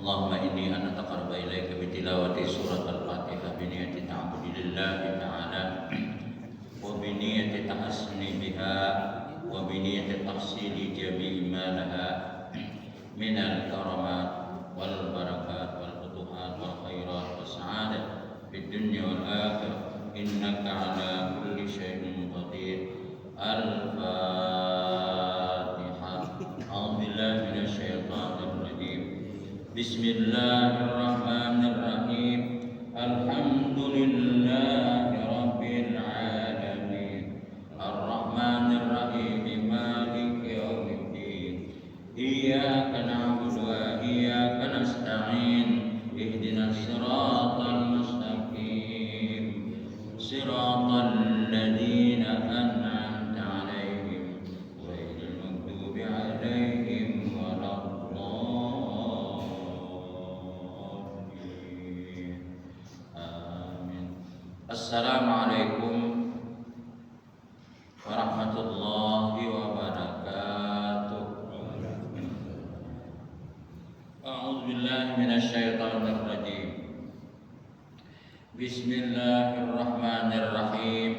Allahumma inni ana taqarraba ilaika bi tilawati surat al-Fatihah bi niyyati ta'abbudi lillahi ta'ala wa bi niyyati tahassuni biha wa bi niyyati tahsili jami'i ma laha min al-karamat wal barakat wal futuhat wal khairat was sa'adah fid dunya wal akhirah innaka ala kulli syai'in qadir. Al-Fatihah. A'udzu billahi minasy syaithanir rajim. Bismillahirrahmanirrahim. Alhamdulillahi rabbil alamin. Ar-Rahmanir Rahim. Maliki yaumiddin. Iyyaka na'budu wa iyyaka nasta'in. Ihdinas siratal mustaqim. Siratal ladzina an'amta 'alaihim ghairil maghdubi 'alaihim waladdallin. Amin. Assalamualaikum warahmatullahi wabarakatuh. A'udzu billahi minasy syaithanir rajim. Bismillahirrahmanirrahim.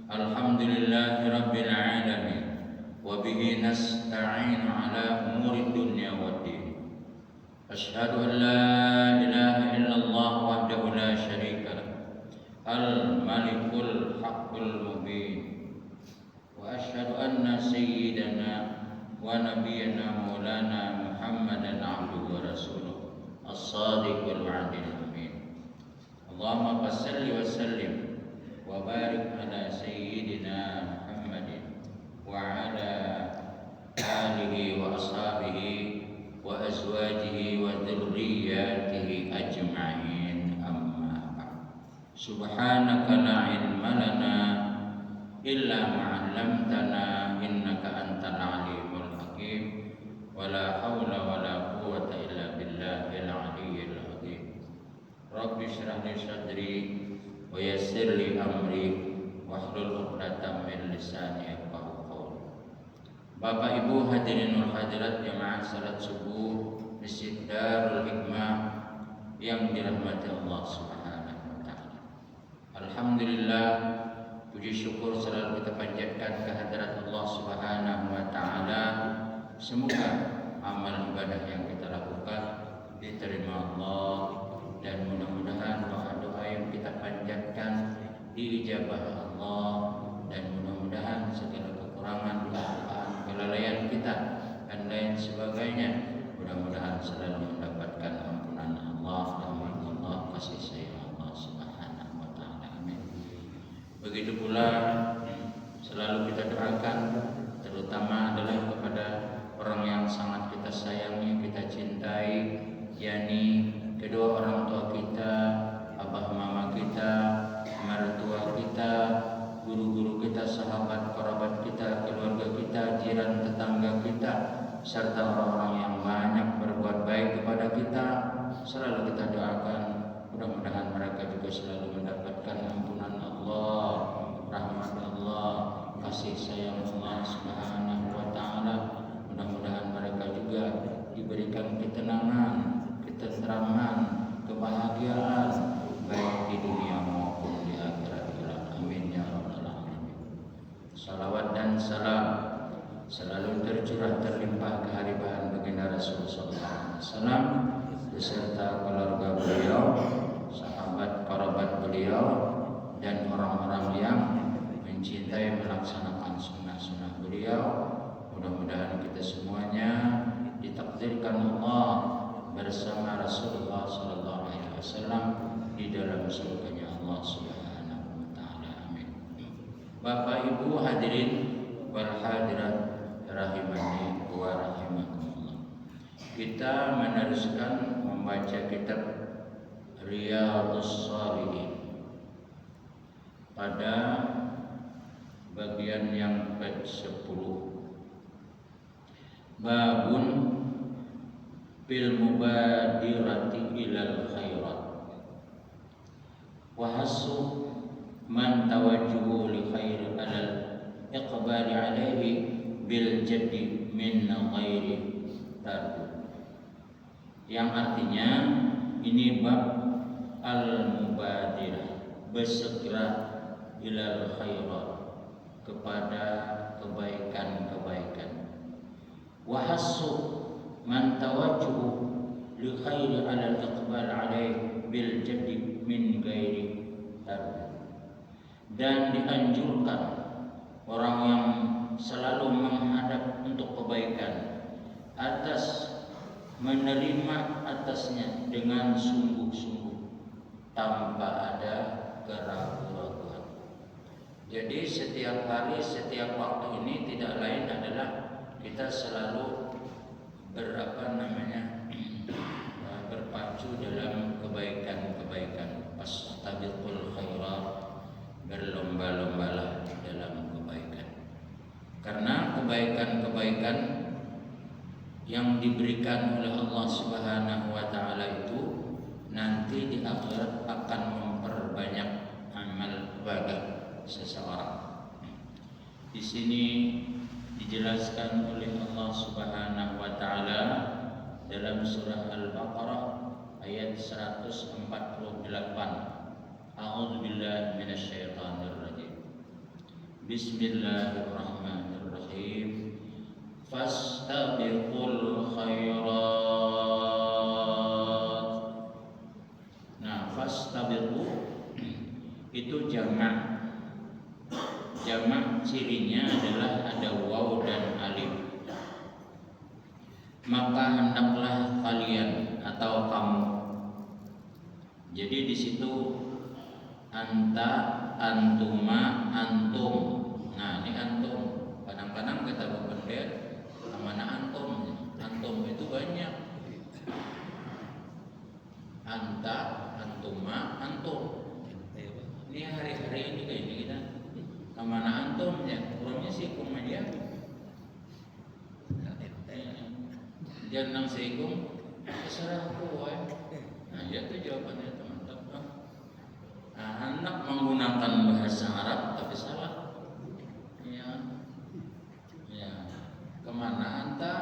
Alhamdulillahi rabbil alamin. Wa bihi nasta'inu ala umuri dunya waddin. Asyhadu an la ilaha illallah wahdahu la syarika lah. Al-malikul haqqul mubin. Wa asyhadu anna sayyidana wa nabiyyana maulana Muhammadan abduhu wa rasuluh as-sadiqul wa'dil amin. Allahumma salli wa sallim wa barik ala sayyidina Muhammadin wa ala alihi wa ashabihi wa azwajihi wa dhurriyyatihi ajma'in, amma ba'd. Subhanaka la ilma lana illa ma 'allamtana innaka antal alimul hakim. Wa la haula wa la quwwata illa billahil aliyyil azim. Rabbi shrah li sadri wa yassir li amri wahlul 'uqdatam min lisani yafqahu qawli. Bapak Ibu hadirin wal hadirat jamaah salat subuh Masjid Darul Hikmah yang dirahmati Allah Subhanahu wa taala. Alhamdulillah, puji syukur selalu kita panjatkan kehadirat Allah Subhanahu wa taala. Semoga amal ibadah yang kita lakukan diterima Allah, dan mudah-mudahan doa-doa yang kita panjatkan diijabah Allah, dan mudah-mudahan segala kekurangan, kesalahan, kelalaian kita dan lain sebagainya mudah-mudahan selalu mendapatkan ampunan Allah, rahmat Allah, kasih sayang Allah Subhanahu wa taala. Amin. Begitu pula selalu kita doakan, terutama adalah kepada orang yang sangat kita sayangi, kita cintai, yakni kedua orang tua kita, abah mama kita, mertua kita, guru-guru kita, sahabat, kerabat kita, keluarga kita, jiran, tetangga kita, serta orang-orang yang banyak berbuat baik kepada kita. Selalu kita doakan, mudah-mudahan mereka juga selalu mendapatkan ampunan Allah, rahmat Allah, kasih sayang Allah Subhanahu wa taala. Mudah-mudahan mereka juga diberikan ketenangan, ketentraman, kebahagiaan baik di dunia maupun di akhirat. Amin ya rabbal alamin. Salawat dan salam selalu tercurah terlimpah kehadiran baginda Rasulullah sallallahu alaihi wasallam beserta keluarga beliau, sahabat kerabat beliau, dan orang-orang yang mencintai melaksanakan sunnah-sunnah beliau. Mudah-mudahan kita semuanya ditakdirkan Allah bersama Rasulullah sallallahu alaihi wasallam di dalam surganya Allah Subhanahu wa taala. Amin. Bapak Ibu hadirin wal hadirat rahimani wa rahimakumullah. Kita meneruskan membaca kitab Riyadhus Shalihin pada bagian yang ke-10. Babun bil mubadirati ilal khairat wa hasu man tawajjuhu li khair alal iqbali alaihi bil jaddi min ghairi tardu. yang artinya ini bab al-mubadirah, bersegera ilal khairat, kepada kebaikan-kebaikan. Wa hassu man tawajjuhu li khairi 'ala al-iqbal 'alaih bil jaddi min ghairi tarbi. Dan dianjurkan orang yang selalu menghadap untuk kebaikan atas menerima atasnya dengan sungguh-sungguh tanpa ada keraguan-raguan. Jadi setiap hari, setiap waktu ini tidak lain adalah kita selalu berpacu dalam kebaikan-kebaikan. Fastabiqul khairat, berlomba-lombalah dalam kebaikan. Karena kebaikan-kebaikan yang diberikan oleh Allah Subhanahu wa taala itu nanti di akhirat akan memperbanyak amal ibadah seseorang. Di sini dijelaskan oleh Allah Subhanahu wa taala dalam surah Al-Baqarah ayat 148. A'udzubillahi minasyaitonir rajim. Bismillahirrahmanirrahim. Fastabiqul khairat. Nah, fastabiqu itu jamak. Jamak cirinya adalah ada waw dan alif. Maka hendaklah kalian atau kamu. Jadi di situ anta, antuma, antum. Nah, ini antum. Kadang-kadang kita berpendek mana antum. Antum itu banyak. Anta, antuma, antum. Ini hari-hari ini kayak ini kita. Kemana antum ya? Kurangnya sih kum aja. Jangan seikum, terserah aku ya. Nah, itu jawabannya teman-teman. Nah, anak menggunakan bahasa Arab tapi salah. Ya, ya. Kemana anta?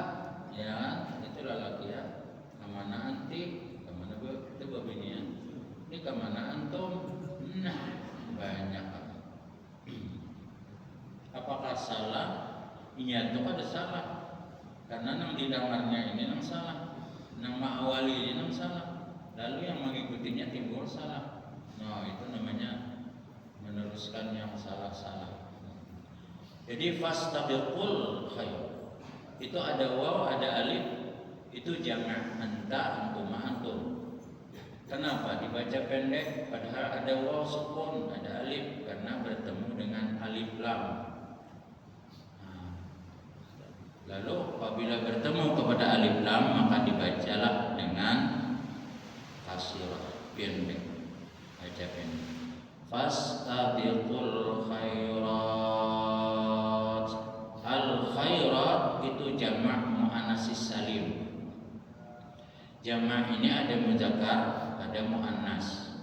Ya, itulah laki ya. Kemana anti? Kemana itu babinya? Ini kemana antum? Nah, banyak. Apakah salah? Iya, itu ada salah. Karena nang didengarnya ini nang salah, nang ma'awali ini nang salah. Lalu yang mengikutinya timbul salah. Nah, itu namanya meneruskan yang salah-salah. Jadi fastabiqul khair. Itu ada waw, ada alif. Itu jamak anta, antum, antum. Kenapa dibaca pendek padahal ada waw sukun, ada alif? Karena bertemu dengan alif lam. Lalu apabila bertemu kepada alif lam maka dibacalah dengan kasirah pendek, baca pendek. Fastabiqul khairat. Al khairat itu jamak muannatsis salim. Jamak ini ada muzakkar, ada muannas.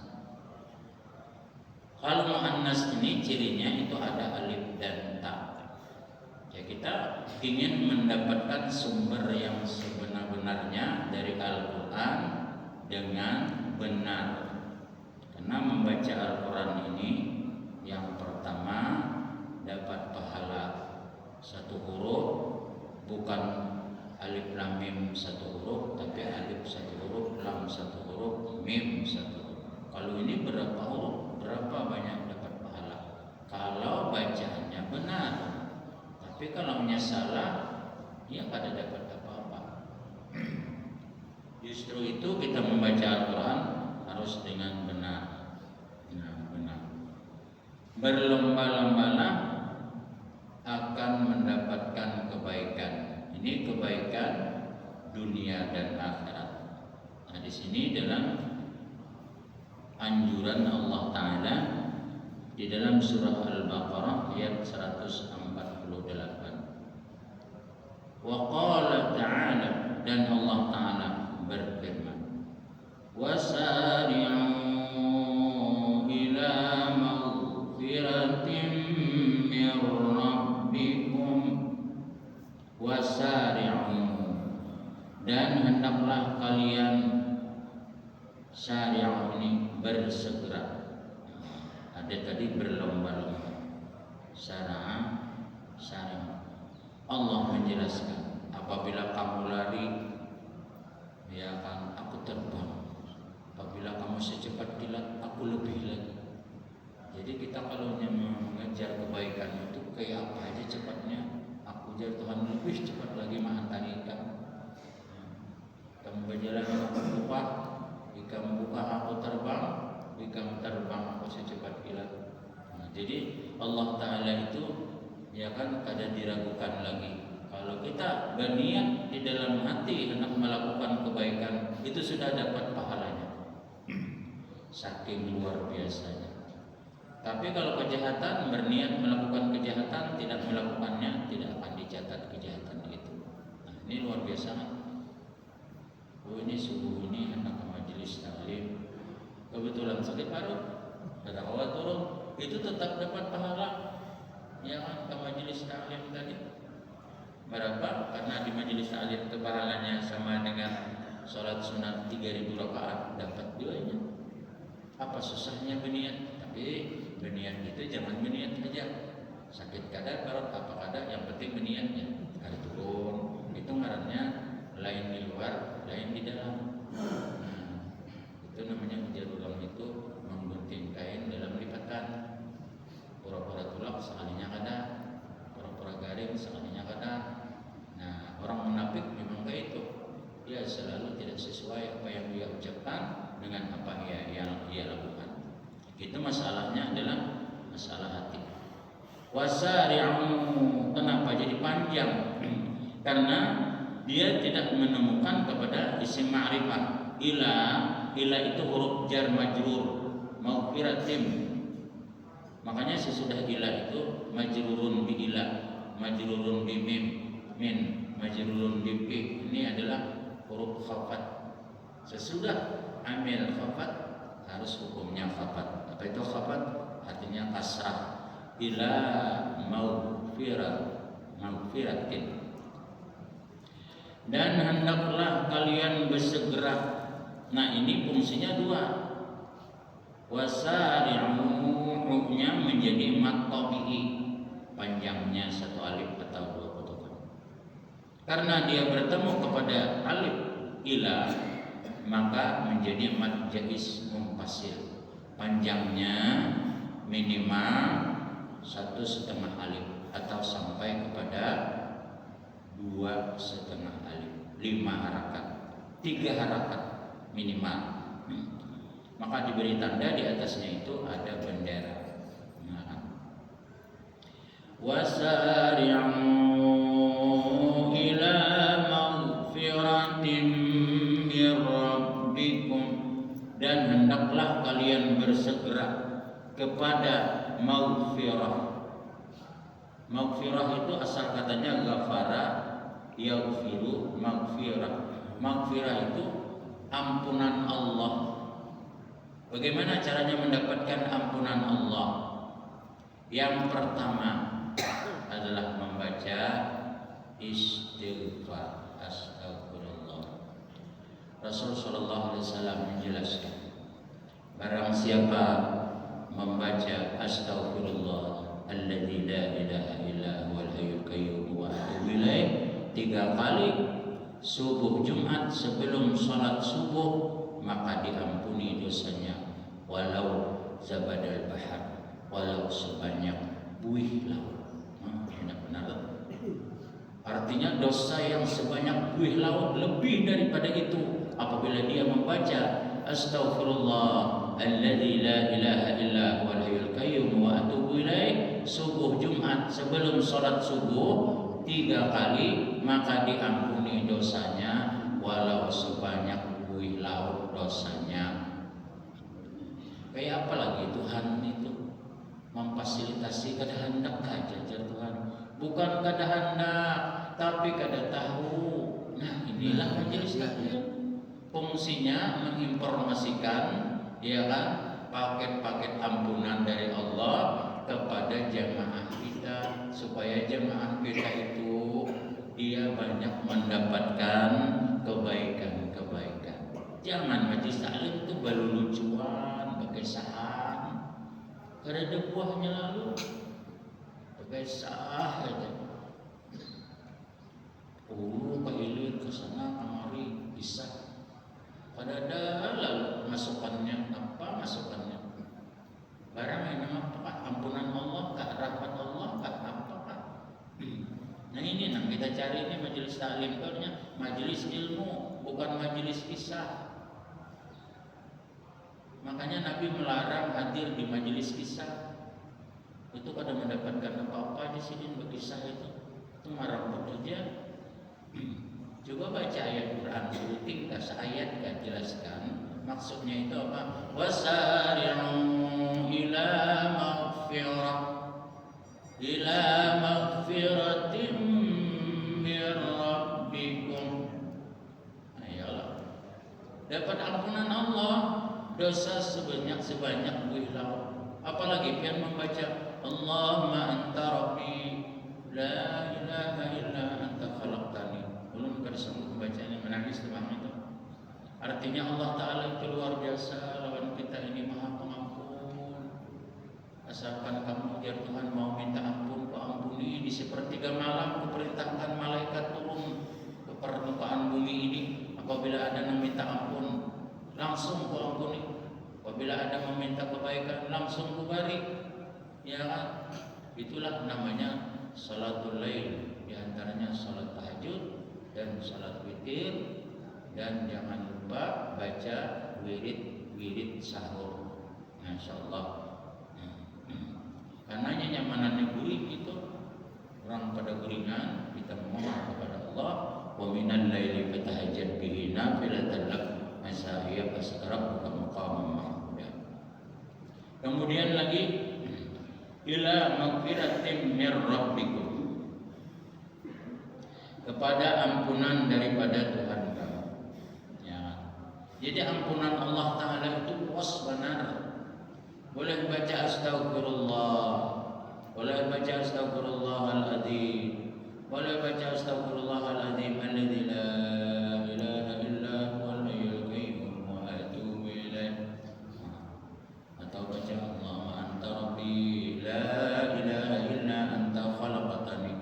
Kalau muannas ini cirinya itu ada alif dan ta. Ya, kita ingin mendapatkan sumber yang sebenar-benarnya dari Al-Quran dengan benar. Karena membaca Al-Quran ini yang pertama dapat pahala satu huruf, bukan alif lam mim satu huruf, tapi alif satu huruf, lam satu huruf, mim satu huruf. Kalau ini berapa huruf, berapa banyak dapat pahala kalau bacaannya benar. Tapi kalau salah, ya kada dapat apa-apa. Justru itu kita membaca Al-Quran harus dengan benar. Nah, benar. Berlomba-lombalah akan mendapatkan kebaikan. Ini kebaikan dunia dan akhirat. Nah, di sini dalam anjuran Allah Ta'ala di dalam surah Al-Baqarah ayat 148. Wa qala ta'ala, dan Allah Ta'ala berfirman, wasari'u ila maghfiratin min rabbikum. Wasari'u Dan hendaklah kalian syariah ini bersegera. Ada tadi berlomba-lomba. Syariah. Allah menjelaskan, apabila kamu lari, ya kan, aku terbang. Apabila kamu secepat kilat, aku lebih lagi. Jadi kita kalau mengejar kebaikan itu kayak apa aja cepatnya, aku jar Tuhan lebih cepat lagi mengantari kamu. Kamu berjalan aku buka, jika membuka aku terbang, jika terbang aku secepat kilat. Jadi Allah Ta'ala itu ya kan kadang diragukan lagi. Kalau kita berniat di dalam hati hendak melakukan kebaikan, itu sudah dapat pahalanya. Saking luar biasanya. Tapi kalau kejahatan, berniat melakukan kejahatan, tidak melakukannya, tidak akan dicatat kejahatan itu. Nah, ini luar biasa. Oh, ini subuh ini hendak ke majelis taklim, kebetulan sakit paru, ada hawa turun, itu tetap dapat pahala. Ya kan, ke majelis taklim tadi berapa? Karena di majelis taklim itu pahalanya sama dengan sholat sunat 3000 rakaat, dapat duanya. Apa susahnya berniat? Tapi berniat itu jangan berniat saja. Sakit kadar, parut apa kadar, yang penting berniatnya. Hari turun, itu ngarannya lain di luar, lain di dalam. Itu namanya ujar ulang itu menggunting kain dalam lipatan. Pura-pura tulak sekalinya kada, pura-pura garing sekalinya kada. Nah, orang munafik memang kayak itu. Dia selalu tidak sesuai apa yang dia ucapkan dengan apa yang dia lakukan. Itu masalahnya adalah masalah hati. Wasari'u, kenapa jadi panjang? Karena dia tidak menemukan kepada isim ma'rifah. Ila itu huruf jar majrur, maghfiratin. Makanya sesudah ila itu majrurun bi ila, majrurun bi mim, min, majrurun bi fi. Ini adalah huruf khafat. Sesudah amil khafat harus hukumnya khafat. Apa itu khafat? Artinya kasrah. Ila maghfiratin. Dan hendaklah kalian bersegera. Nah, ini fungsinya dua. Wasari'u-nya menjadi mat tabi'i, panjangnya satu alif atau dua kutukan. Karena dia bertemu kepada alif ila, maka menjadi mat jais mumpasil, panjangnya minimal 1,5 alif atau sampai kepada 2,5 alif, 5 harakat, 3 harakat minimal. Maka diberi tanda di atasnya itu ada bendera. Wasari'u ila maghfiratin mir rabbikum, dan hendaklah kalian bersegera kepada maghfirah. Maghfirah itu asal katanya ghafara yaghfiru maghfirah. Maghfirah itu ampunan Allah. Bagaimana caranya mendapatkan ampunan Allah? Yang pertama adalah membaca istighfar, astagfirullah. Rasul sallallahu alaihi wasallam menjelaskan, barang siapa membaca astagfirullah alladzi la ilaha illa huwal hayyul qayyum wa atubu ilaih 3 kali subuh Jumat sebelum salat subuh, maka diampuni dosanya walau zabadal bahar, walau sebanyak buih laut. Benar-benar. Artinya dosa yang sebanyak buih laut lebih daripada itu apabila dia membaca astaghfirullah alladzi la ilaha illa huwal hayyul qayyum wa atubu ilaih subuh Jumat sebelum salat subuh 3 kali, maka diampuni dosanya walau sebanyak buih laut dosanya. Kayak apa lagi Tuhan itu memfasilitasi kehendak aja Tuhan, bukan kehendak tapi kada tahu. Nah, inilah majelis taklim, fungsinya menginformasikan, ya kan, paket-paket ampunan dari Allah kepada jamaah kita, supaya jamaah kita itu dia banyak mendapatkan Jangan majelis taklim itu lucuan, pakai sahan, kada ada buahnya lalu, pakai sah aja. Kailir ke sana kemari bisa. Kada ada lalu masukannya apa masukannya? Barang yang memang apa? Ampunan Allah, rahmat Allah, apa? Nah ini yang kita cari ini majelis taklim, karena majelis ilmu, bukan majelis kisah. Makanya Nabi melarang hadir di majelis kisah. Itu kada mendapatkan apa-apa di sini berkisah itu marah saja. Coba baca ayat Quran dulu, tinggal ayat kan jelaskan maksudnya itu apa? Wasari'u ila maghfiratin min rabbikum. Ayolah, dapat ampunan Allah, dosa sebanyak buih laut. Apalagi pian membaca Allahumma anta rabbi la ilaha illa anta khalaqtani. Belum bersungguh membacanya menangis teman itu. Artinya Allah Ta'ala itu luar biasa, lawan kita ini maha pengampun. Asalkan kamu biar Tuhan mau minta ampun, ku ampuni. Di sepertiga malam kuperintahkan malaikat turun ke permukaan bumi ini. Apabila ada yang minta ampun, langsung ku ampuni. Apabila ada meminta kebaikan, langsung ku beri. Ya kan? Itulah namanya salatul lail. Di antaranya salat tahajud dan salat witir, dan jangan lupa baca wirid sahur. Masyaallah. Karena nyamanannya guring itu, orang pada guringan, kita memohon kepada Allah, wa minal laili fatahajjad bihi nafilatan lak asa yabasarab maqamam mahmuda. Kemudian lagi ila maghfiratin mir rabbikum, kepada ampunan daripada Tuhan kamu. Ya. Jadi ampunan Allah Ta'ala itu luas benar. Boleh baca astagfirullah, boleh baca astagfirullahaladzim, boleh baca astagfirullahaladzim alladzi la ilaha illa huwal hayyul qayyum wa atubu ilaih. Atau baca Allahumma anta rabbi la ilaha illa anta khalaqtani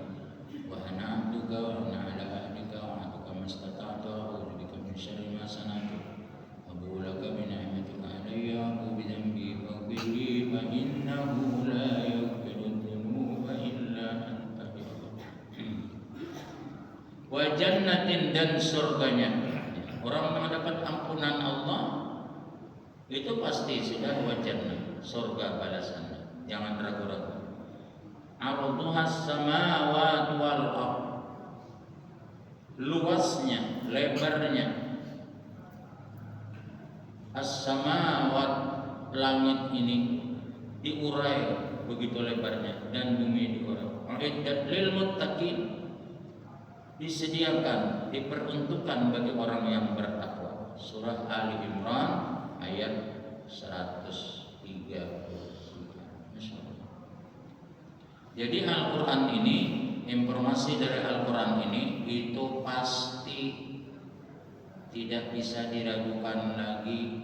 wa ana abduka wa ana ala ahdika wa ahduka mastata'tu a'udzu bika min syarri ma sana'tu abu laka bi ni'matika alayya wa bi dhanbi faghfir li fa innahu la yaghfiru dhunuba illa anta. Wa jannatin, dan surganya. Orang mendapat ampunan Allah itu pasti sudah wa jannah, surga balasannya. Jangan ragu-ragu. Arduhas samawati wal ardh, luasnya, lebarnya. As-samawat, langit ini diurai begitu lebarnya, dan bumi diurai. Uiddat lil muttaqin, disediakan, diperuntukkan bagi orang yang bertakwa. Surah Ali Imran ayat 133. Jadi Al-Quran ini, informasi dari Al-Quran ini itu pasti tidak bisa diragukan lagi.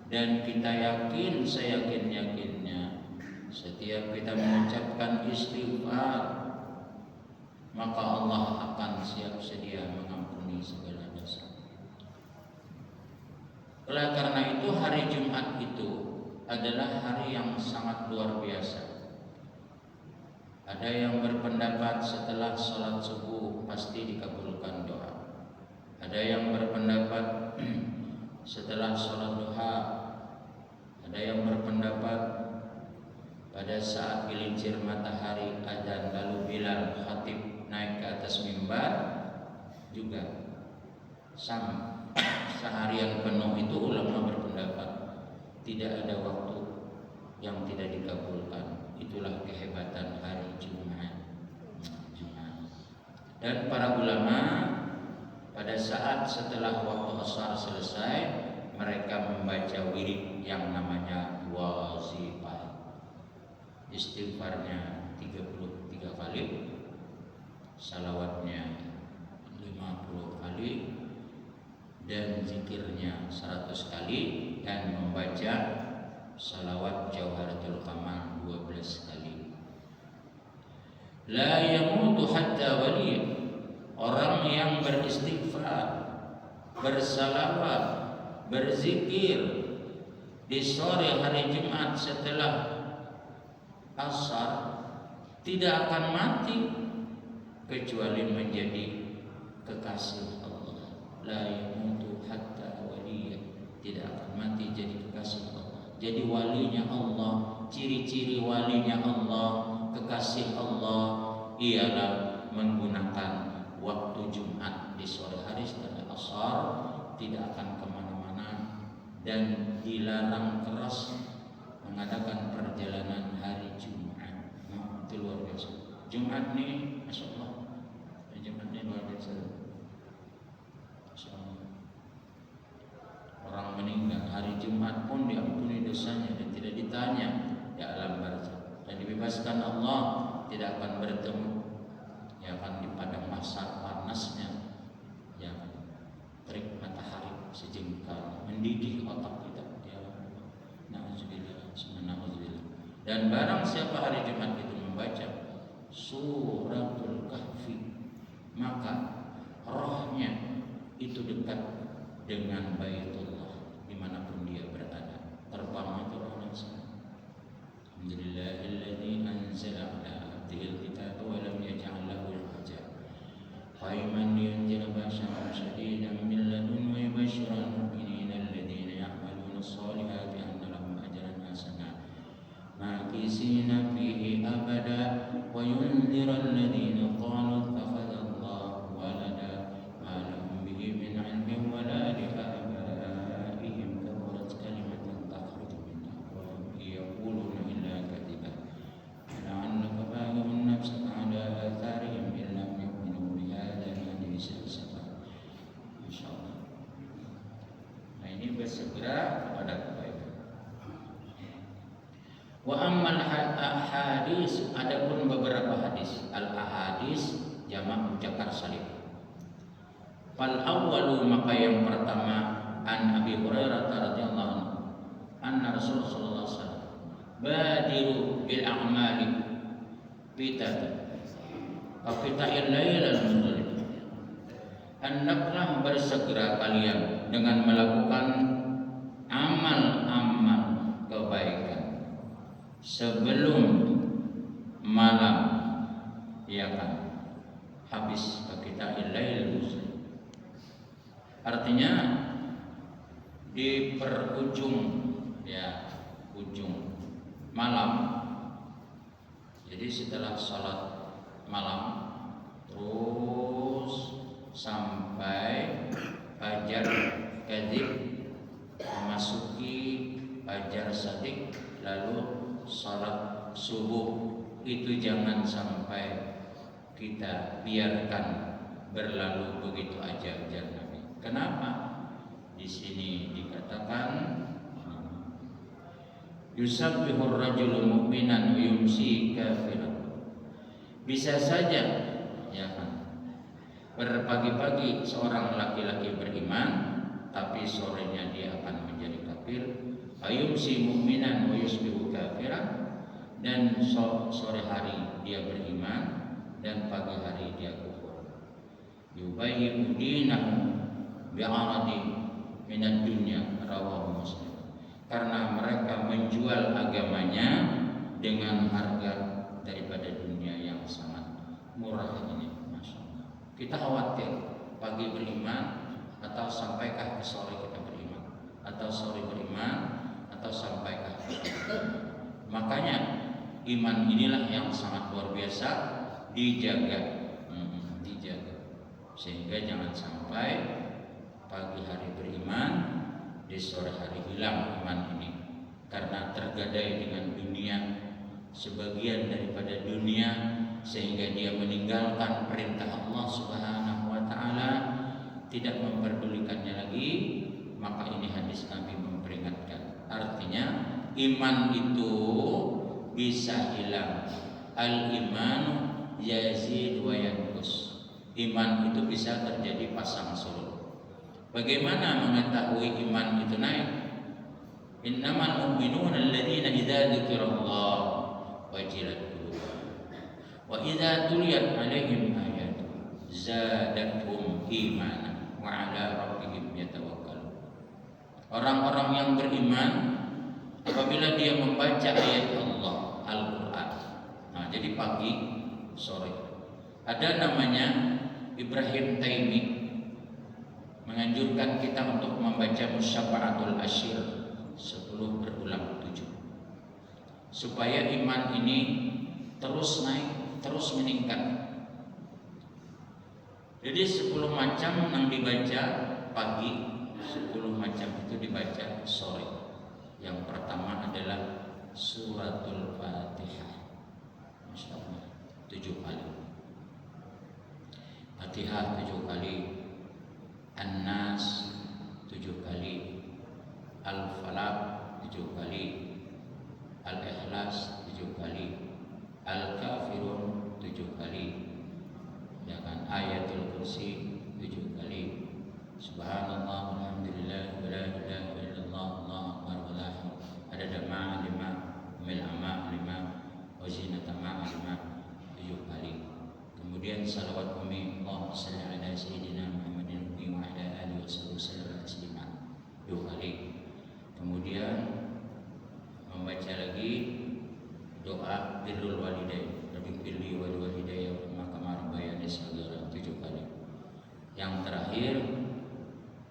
Dan kita yakin, seyakin-yakinnya, setiap kita mengucapkan istighfar, maka Allah akan siap sedia mengampuni segala dosa. Oleh karena itu, hari Jumat itu adalah hari yang sangat luar biasa. Ada yang berpendapat setelah sholat subuh pasti dikabulkan doa. Ada yang berpendapat setelah sholat duha. Ada yang berpendapat pada saat gelincir matahari adzan lalu Bilal khatib naik ke atas mimbar juga sama. Seharian penuh itu ulama berpendapat tidak ada waktu yang tidak dikabulkan. Itulah kehebatan hari Jumat. Dan para ulama pada saat setelah waktu asar selesai, mereka membaca wirid yang namanya wazifah. Istighfarnya 33 kali, salawatnya 50 kali, dan zikirnya 100 kali dan membaca salawat Jawharatul Kamal 12 kali. La yamutu hatta wali, orang yang beristighfar, bersalawat, berzikir di sore hari Jumat setelah asar tidak akan mati kecuali menjadi kekasih Allah. La yamutu hatta waliya, tidak akan mati jadi kekasih Allah. Jadi walinya Allah, ciri-ciri walinya Allah, kekasih Allah ialah menggunakan waktu Jumat di sore hari setelah asar, tidak akan kemana-mana dan dilarang keras mengadakan perjalanan hari Jumat. Nah, itu luar biasa. Jumat nih, masya Allah, Jumat nih luar biasa. Masya Allah. Orang meninggal hari Jumat pun diampuni dosanya dan tidak ditanya di alam barzakh, dan dibebaskan Allah, tidak akan bertemu, ya akan di padang mahsyar panasnya, ya terik matahari sejengkal mendidih otak kita, ya na'udzubillah, na'udzubillah. Dan barang siapa hari Jumat itu membaca suratul kahfi, maka rohnya itu dekat dengan Baitullah dimanapun dia berada. Terbang itu rohnya sana. Alhamdulillahilladzi anzala ala abdihil kitaba wa lam yaj'al lahu iwaja qaiman liyunzira ba'san shadidan min ladun wa yubashshiral mu'minina alladhina ya'maluna as-solihati anna lahum ajran hasana makisina fihi abada wa yunzira alladhina qalu ittakhadha Allahu walada ma lahum bihi min 'ilmin wa la li abaihim kaburat kalimatan takhruju min afwahihim yaquluna illa kadhiba la'annaka baghun nafsaka 'ala atharihim in lam yu'minu bihadzal hadits asafa. Masyaallah. Nah, ini bersegera kepada kebaikan. Wa ammal hadis, adapun beberapa hadis, al ahadis jamak muzakkar salim. Fal awwalu, maka yang pertama, an Abi Hurairah radhiyallahu anhu anna Rasulullah sallallahu alaihi wasallam badiru bil a'mali bitati faqita'il lailal mudhlim, hendaklah bersegera kalian dengan melakukan amal-amal kebaikan sebelum malam, ya kan, habis faqita'il lailal mudhlim. Artinya di perujung, ya, ujung malam. Jadi setelah sholat malam terus sampai fajar kadhib, memasuki fajar shadiq, lalu sholat subuh, itu jangan sampai kita biarkan berlalu begitu aja ujar Nabi. Kenapa? Di sini dikatakan yusabbihur rajulu mu'minan wa yumsi kafiran. Bisa saja, ya kan, berpagi-pagi seorang laki-laki beriman, tapi sorenya dia akan menjadi kafir. Ayumsi mu'minan wa yusbihu kafiran, dan sore hari dia beriman dan pagi hari dia kufur. Yubayyi'u dinahu bi'aradi minad dunya, rawahu Muslim. Karena mereka menjual agamanya dengan harga daripada dunia yang sangat murah ini, masya Allah. Kita khawatir pagi beriman atau sampaikah ke sore kita beriman, atau sore beriman atau sampaikah. Makanya iman inilah yang sangat luar biasa dijaga, dijaga, sehingga jangan sampai pagi hari beriman, di sore hari hilang iman ini, karena tergadai dengan dunia, sebagian daripada dunia, sehingga dia meninggalkan perintah Allah Subhanahu wa taala, tidak memperdulikannya lagi. Maka ini hadis Nabi memperingatkan, artinya iman itu bisa hilang. Al imanu yazid wa yanqus. Iman itu bisa terjadi pasang surut. Bagaimana mengetahui iman itu naik? Innamal mu'minuna alladzina idza dzukirallah wajilat qulubuhum wa idza tuliyat 'alaihim ayatuhu zadatuhum imanan wa 'ala rabbihim yatawakkalun. Orang-orang yang beriman apabila dia membaca ayat Allah Al-Qur'an. Nah, jadi pagi, sore. Ada namanya Ibrahim Taimi menganjurkan kita untuk membaca Musyafa'atul Asyir 10 berulang 7 supaya iman ini terus naik, terus meningkat. Jadi 10 macam yang dibaca pagi, 10 macam itu dibaca sore. Yang pertama adalah suratul Fatihah, Masya Allah, 7 kali. Fatihah 7 kali, An-Nas 7 kali, Al-Falaq 7 kali, Al-Ikhlas 7 kali, Al-Kafirun 7 kali, ya kan, Ayatul Kursi 7 kali, Subhanallah walhamdulillah wa la ilaha illallah Allahu akbar wa la haula adada ma lima mil ama lima wa zinata ma lima 7 kali. Kemudian salawat umi Allahumma shalli ala sayyidina Muhammadin wa ala alihi wasallam taslima 2 kali. Kemudian membaca lagi doa birrul walidain, rabbi firli wal walidayya wa kama rabbayani shaghira 7 kali. Yang terakhir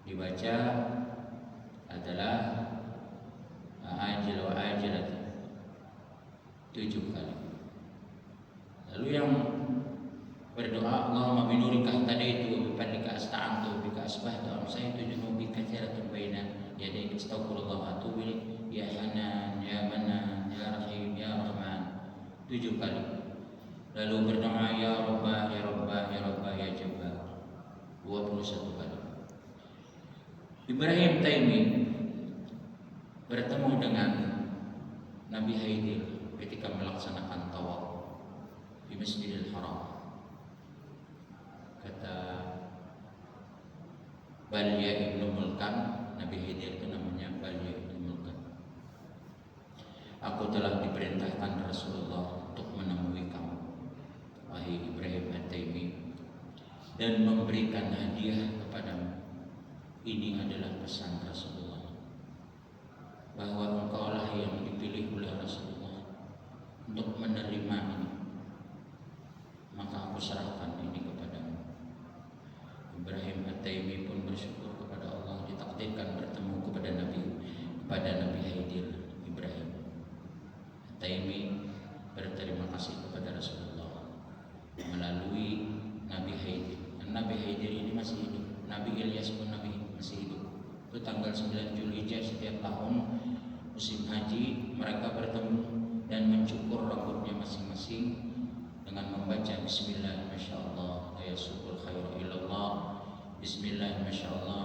dibaca adalah ajil wa ajilat 7 kali. Lalu yang berdoa Allahumma binurika tadi itu bifadlika asta'antu bika asbahtu amsaytu junubi katsiratun baina yadayka astaghfirullah wa atubu ilaik ya Hanan ya Manan ya Rahim ya Rahman 7 kali. Lalu berdoa ya Rabbah ya Rabbah ya Rabbah ya Jabbar 21 kali. Ibrahim Taimi bertemu dengan Nabi Haidir ketika melaksanakan tawaf di Masjidil Haram. Kata Balya Ibnu Mulkan, Nabi Haidir itu namanya Balya Ibnu Mulkan, aku telah diperintahkan Rasulullah untuk menemui kamu, wahai Ibrahim At-Taimi, dan memberikan hadiah kepadamu. Ini adalah pesan Rasulullah, bahwa engkaulah yang dipilih oleh Rasulullah untuk menerima ini, maka aku serahkan ini kepadamu. Ibrahim At-Taimi pun bersyukur kepada Allah ditakdirkan bertemu kepada Nabi Haidir. Ibrahim At-Taimi berterima kasih kepada Rasulullah melalui Nabi Haidir. Nabi Haidir ini masih hidup. Nabi Ilyas pun masih hidup. Itu tanggal 9 Zulhijjah setiap tahun musim haji mereka bertemu dan mencukur rambutnya masing-masing dengan membaca Bismillah masyaallah la yasubul khairu illallah, Bismillah masyaallah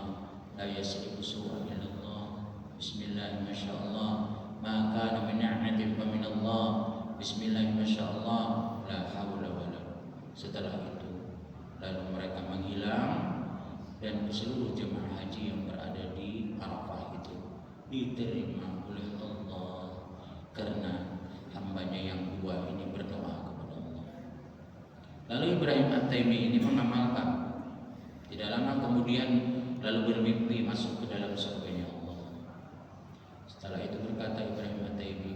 la yasrifu su'a illallah, Bismillah masyaallah ma kana min ni'matin fa min Allah, Bismillah masyaallah la haula wala. Setelah itu lalu mereka menghilang dan seluruh jemaah haji yang berada di Arafah itu diterima oleh Allah karena hambanya yang dua ini berdoa kepada Allah. Lalu Ibrahim At-Taimi ini mengamalkan. Tidak lama kemudian lalu bermimpi masuk ke dalam surganya Allah. Setelah itu berkata Ibrahim At-Taimi,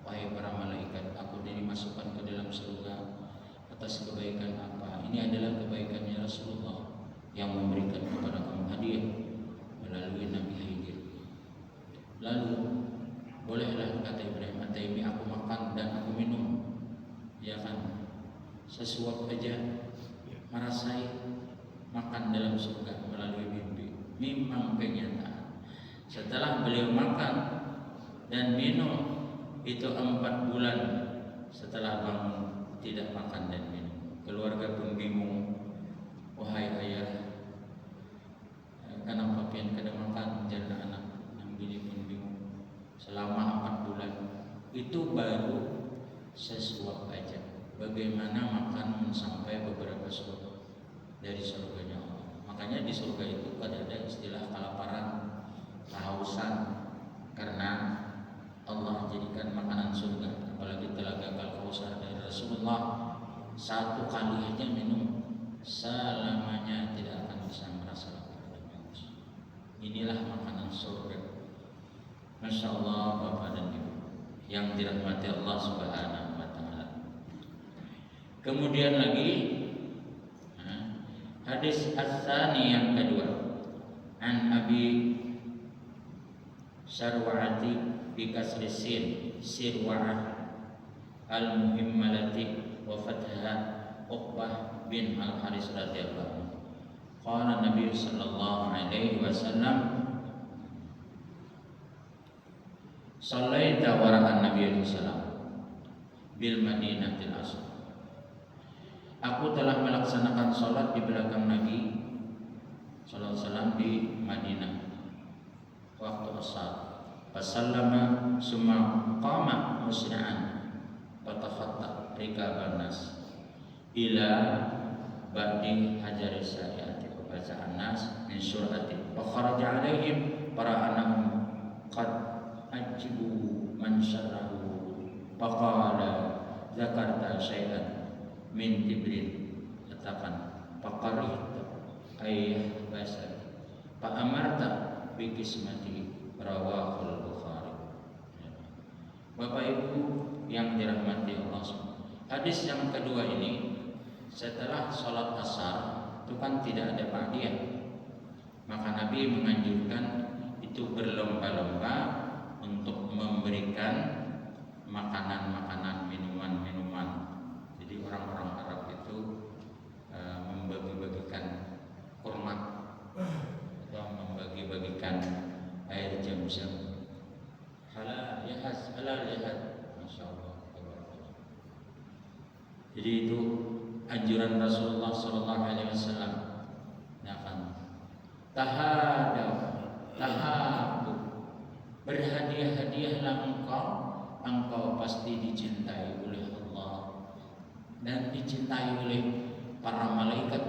wahai para malaikat, aku dimasukkan ke dalam surga atas kebaikan apa? Ini adalah kebaikannya Rasulullah yang memberikan kepada kamu hadiah melalui Nabi Haidir. Lalu bolehlah, kata Ibrahim At-Taimi, aku makan dan aku minum, ya kan, sesuap aja merasai makan dalam surga melalui mimpi. Memang kenyataan. Setelah beliau makan dan minum itu 4 bulan setelah bangun tidak makan dan minum. Keluarga pun bingung, wahai ayah, kenapa pian kada makan? Jana anak yang bini pun bingung. Selama 4 bulan itu baru sesuap aja. Bagaimana makan sampai beberapa suap dari surganya Allah. Makanya di surga itu ada istilah kelaparan, kehausan, karena Allah jadikan makanan surga. Apalagi Telaga Al-Kautsar dari Rasulullah, satu kali aja minum selamanya tidak akan bisa merasa lapar dan haus. Inilah makanan surga. Masya Allah Bapak dan Ibu yang dirahmati Allah Subhanahu wa Ta'ala. Kemudian lagi hadis as-sani yang kedua, an Abi Sarwa'ati bi kasri sin sirwa'ah al-muhimmalati wa fathaha Uqbah bin al-Haris radhiyallahu anhu. Qala Nabi sallallahu alaihi wasallam, sallaita wara'an Nabi sallallahu bil Madinatil Asr. Aku telah melaksanakan salat di belakang Nabi sallallahu alaihi wasallam di Madinah waktu asar. Fasallama summa qama musri'an fatakhatta rikaban nas ila ba'di hajari sayati wa bacaan nas min surati wa kharaja alaihim para anahum qad ajibu man syarrahu faqala zakarta syai'an min tibrin katakan faqarihta ayah basari fa amarta bi kismati rawahul Bukhari. Bapak Ibu yang dirahmati Allah SWT, hadis yang kedua ini setelah sholat asar itu kan tidak ada ba'diyah, maka Nabi menganjurkan itu berlomba-lomba untuk memberikan makanan-makanan, minuman-minuman. Jadi orang-orang Arab itu membagi-bagikan kurma atau membagi-bagikan air zam-zam. Halal lihat, Masya Allah. Jadi itu anjuran Rasulullah Sallallahu Alaihi Wasallam. Tahadaw, tahabu, berhadiah-hadiahlah engkau pasti dicintai oleh Allah dan dicintai oleh para malaikat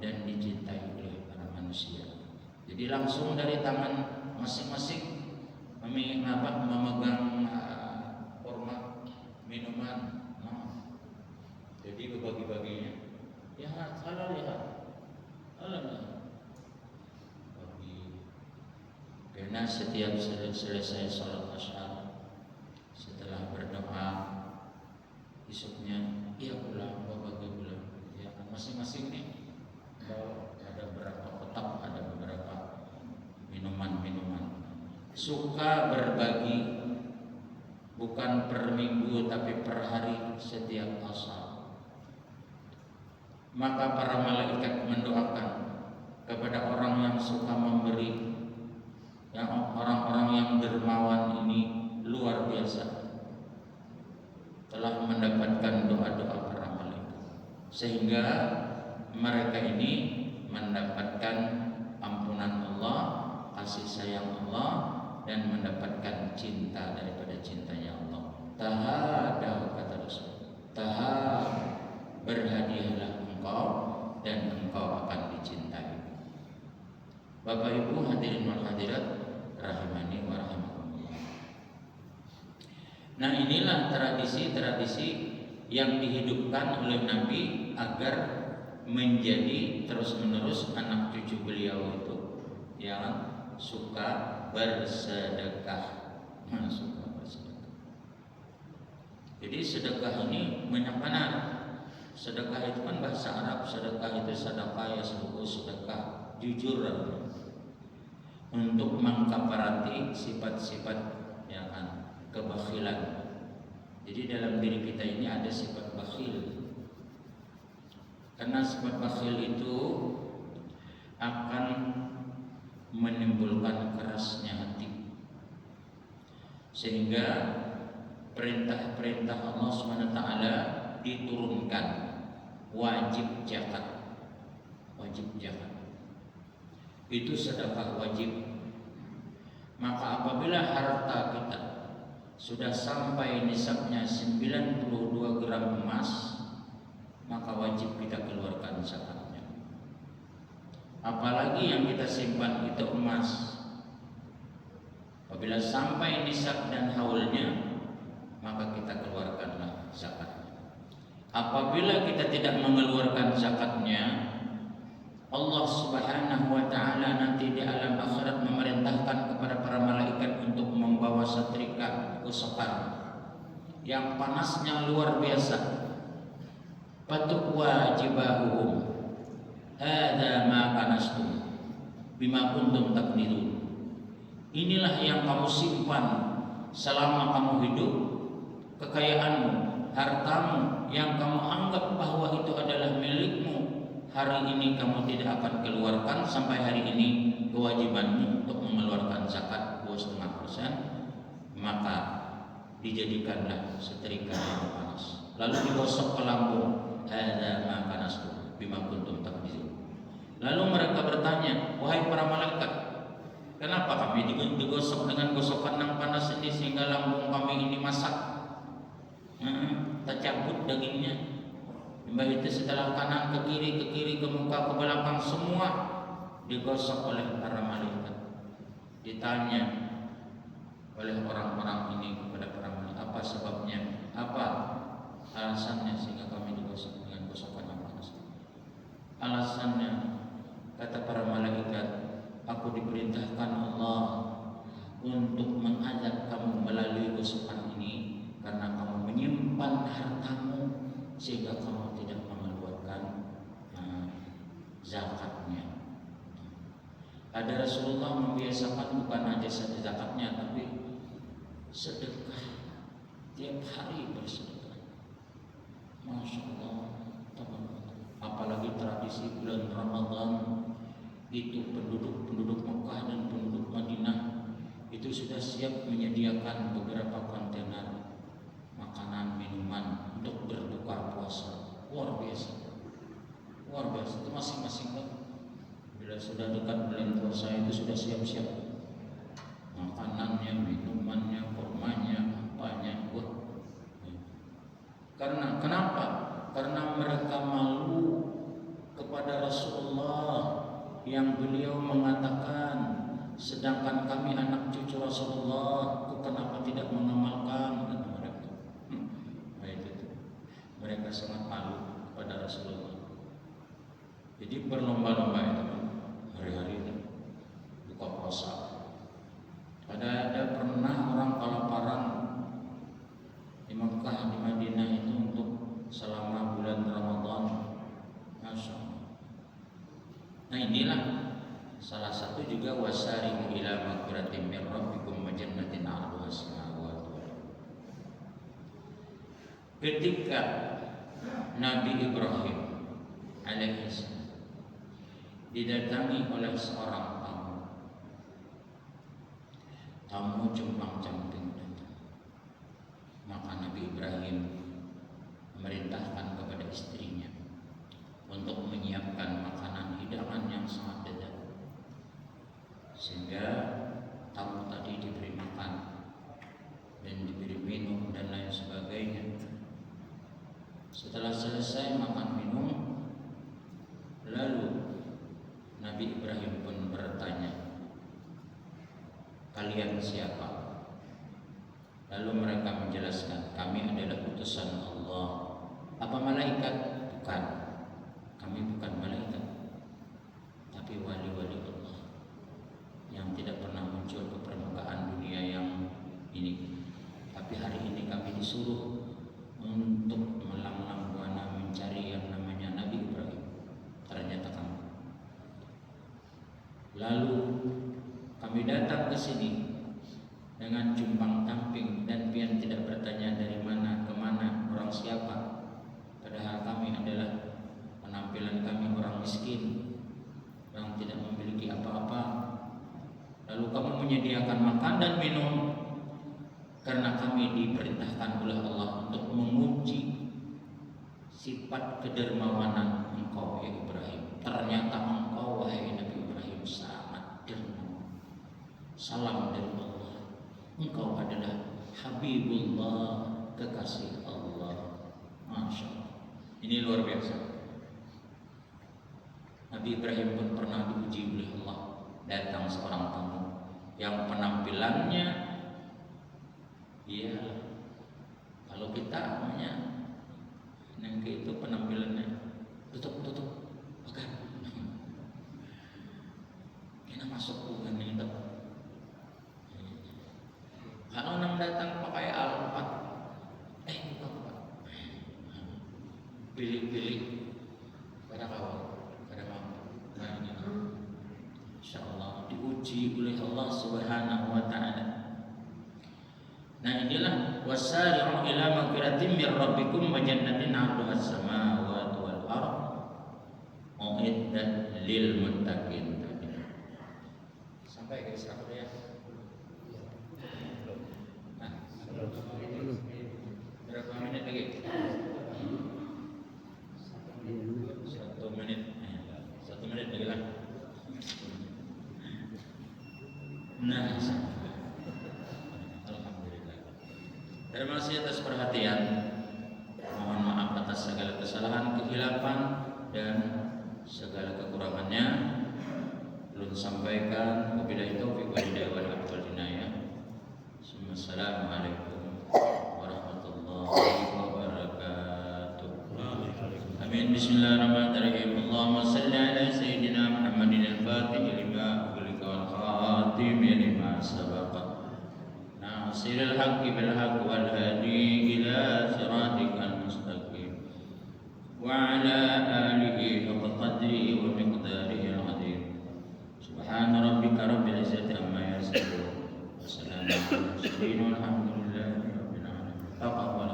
dan dicintai oleh para manusia. Jadi langsung dari tangan masing-masing memegang kurma, minuman, jadi berbagi-baginya. Ya halal bagi. Karena setiap selesai sholat asar, setelah berdoa besoknya ia pulang, bagi pulang. Ya masing-masing nih. Kalau ada berapa kotak, ada beberapa minuman. Suka berbagi, bukan per minggu tapi per hari setiap asar. Maka para malaikat mendoakan kepada orang yang suka memberi, yang orang-orang yang dermawan ini luar biasa, telah mendapatkan doa-doa para malaikat, sehingga mereka ini mendapatkan ampunan Allah, kasih sayang Allah, dan mendapatkan cinta daripada cintanya Allah. Tahadaw, kata Rasul, berhadiahlah engkau dan engkau akan dicintai. Bapak Ibu hadirin wal hadirat rahimani wa rahimakumullah. Nah, inilah tradisi-tradisi yang dihidupkan oleh Nabi agar menjadi terus-menerus anak cucu beliau itu yang suka bersedekah. Jadi sedekah ini banyak mana? Sedekah itu kan bahasa Arab, sedekah itu sedekah ya seluruh sedekah jujur untuk mengkafarati sifat-sifat yang kebakhilan. Jadi dalam diri kita ini ada sifat bakhil. Karena sifat bakhil itu akan menimbulkan kerasnya hati, sehingga perintah-perintah Allah SWT diturunkan, wajib zakat itu sedekah wajib. Maka apabila harta kita sudah sampai nisabnya 92 gram emas, maka wajib kita keluarkan zakatnya. apalagi yang kita simpan itu emas. Apabila sampai nisab dan haulnya, maka kita keluarkanlah zakatnya. Apabila kita tidak mengeluarkan zakatnya, Allah Subhanahu wa taala nanti di alam akhirat memerintahkan kepada para malaikat untuk membawa setrika gosokan yang panasnya luar biasa. Patuk wajibahum hadza ma kanastum bima kuntum taknizun. Inilah yang kamu simpan selama kamu hidup, kekayaanmu, hartamu yang kamu anggap bahwa itu adalah milikmu. Hari ini kamu tidak akan keluarkan, sampai hari ini kewajibanmu untuk mengeluarkan zakat 2,5%, maka dijadikanlah setrika yang panas, lalu digosok ke lambung. Hadza ma kanastum bima kuntum taknizun. Lalu mereka bertanya, wahai para malaikat, kenapa kami digosok dengan gosokan yang panas ini sehingga lambung kami ini masak? Tercabut dagingnya. Baik itu setelah kanan ke kiri, ke muka, ke belakang, semua digosok oleh para malaikat. Ditanya oleh orang-orang ini kepada para malaikat, apa sebabnya? Apa alasannya sehingga kami digosok dengan gosokan yang panas? Alasannya, kata para malaikat, aku diperintahkan Allah untuk mengazab kamu melalui gosokan ini karena kamu menyimpan hartamu sehingga kamu tidak mengeluarkan zakatnya. Ada Rasulullah membiasakan bukan hanya zakatnya, tapi sedekah, tiap hari bersedekah. Masya Allah, teman-teman. Apalagi tradisi bulan Ramadan itu penduduk Mekah dan penduduk Madinah itu sudah siap menyediakan beberapa kontainer makanan, minuman untuk berbuka puasa. Luar biasa, luar biasa. Itu masing-masing kan. Bila sudah dekat bulan puasa itu sudah siap-siap makanannya, minumannya, kurmanya, apanya. Karena kenapa? Karena mereka malu kepada Rasulullah yang beliau mengatakan, sedangkan kami anak cucu Rasulullah, kenapa tidak mengamalkan? Mereka sangat malu kepada Rasulullah. Jadi berlomba-lomba itu hari-hari itu buka puasa. Ada pernah orang kelaparan di Mekah, di Madinah itu untuk selama bulan Ramadan. Masya Allah. Nah inilah salah satu juga wasari'u ila maghfiratin min rabbikum wa jannatin 'arduha as-samawati wal ardh. Ketika Nabi Ibrahim alaihissalam didatangi oleh seorang tamu compang-camping datang, maka Nabi Ibrahim memerintahkan kepada istrinya untuk menyiapkan makanan hidangan yang sangat lezat, sehingga tamu tadi diberi makan dan diberi minum dan lain sebagainya. Setelah selesai makan minum, lalu Nabi Ibrahim pun bertanya, kalian siapa? Lalu mereka menjelaskan, kami adalah utusan Allah. Apa malaikat? Bukan, kami bukan malaikat, tapi wali-wali Allah yang tidak pernah muncul ke permukaan dunia yang ini. Tapi hari ini kami disuruh untuk melanglang buana mencari yang namanya Nabi Ibrahim. Ternyata kamu. Lalu kami datang ke sini dengan jumpang tamping dan pian tidak bertanya dari mana ke mana, orang siapa. Padahal kami adalah penampilan kami orang miskin, orang tidak memiliki apa-apa. Lalu kamu menyediakan makan dan minum karena kami diperintahkan oleh Allah untuk menguji sifat kedermawanan engkau ya Ibrahim. Ternyata engkau wahai Nabi Ibrahim sangat dermawan. Salam dari Allah. Engkau adalah Habibullah, kekasih Allah. Masya Allah. Ini luar biasa. Nabi Nabi Ibrahim pun pernah diuji oleh Allah. Datang seorang tamu yang penampilannya, iya, kalau kita namanya nengke itu penampilannya tutup makan. Kita masuk bukan itu. Kalau orang datang pakai alfat, pilih pada kawan, pada mampu. Nah ini, insyaallah diuji oleh Allah Subhanahu Wa Taala. Nah inilah wasari'u ila maghfiratin min rabbikum wa jannatin 'arduha as-samawati wal ardh u'iddat lil muttaqin. Sampai ke Isra ya. Nah, berapa menit lagi? 1 menit. 1 menit lagi lah. Nah, terima kasih atas perhatian. Mohon maaf atas segala kesalahan, kehilapan dan segala kekurangannya. Belum sampaikan. Wabillahi taufiq wal hidayah wal hidayah. Assalamualaikum warahmatullahi wabarakatuh. Amin. Bismillahirrahmanirrahim. Allahumma salli ala sayyidina Muhammadin al-Fatih lima ughliqa wal khatim lima sabaqa. ناصر الحق بالحق والهادي إلى صراطك المستقيم وعلى آله حق قدره ومقداره العظيم سبحان ربك رب العزة عما يصفون وسلام على المرسلين والحمد لله رب العالمين.